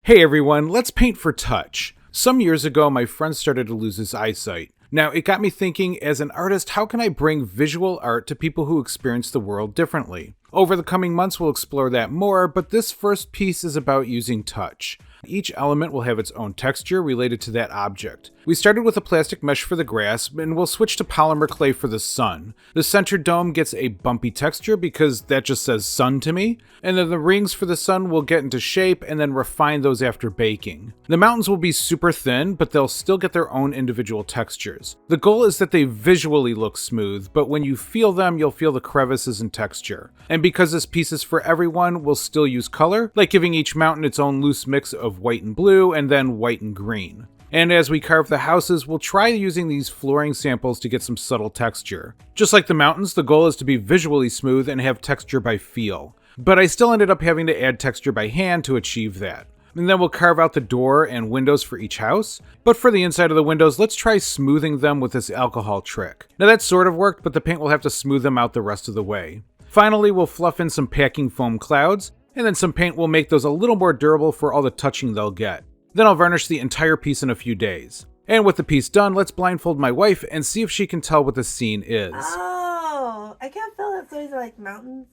Hey everyone, let's paint for touch. Some years ago, my friend started to lose his eyesight. Now, it got me thinking, as an artist, how can I bring visual art to people who experience the world differently? Over the coming months, we'll explore that more, but this first piece is about using touch. Each element will have its own texture related to that object. We started with a plastic mesh for the grass, and we'll switch to polymer clay for the sun. The center dome gets a bumpy texture because that just says sun to me, and then the rings for the sun will get into shape and then refine those after baking. The mountains will be super thin, but they'll still get their own individual textures. The goal is that they visually look smooth, but when you feel them, you'll feel the crevices and texture. And because this piece is for everyone, we'll still use color, like giving each mountain its own loose mix of white and blue, and then white and green. And as we carve the houses, we'll try using these flooring samples to get some subtle texture. Just like the mountains, the goal is to be visually smooth and have texture by feel. But I still ended up having to add texture by hand to achieve that. And then we'll carve out the door and windows for each house. But for the inside of the windows, let's try smoothing them with this alcohol trick. Now that sort of worked, but the paint will have to smooth them out the rest of the way. Finally, we'll fluff in some packing foam clouds, and then some paint will make those a little more durable for all the touching they'll get. Then I'll varnish the entire piece in a few days. And with the piece done, let's blindfold my wife and see if she can tell what the scene is. Oh, I can't feel that. So these are like mountains?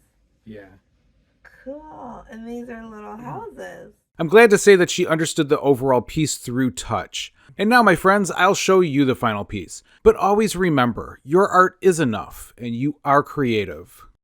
Yeah. Cool. And these are little houses. I'm glad to say that she understood the overall piece through touch. And now, my friends, I'll show you the final piece. But always remember, your art is enough, and you are creative.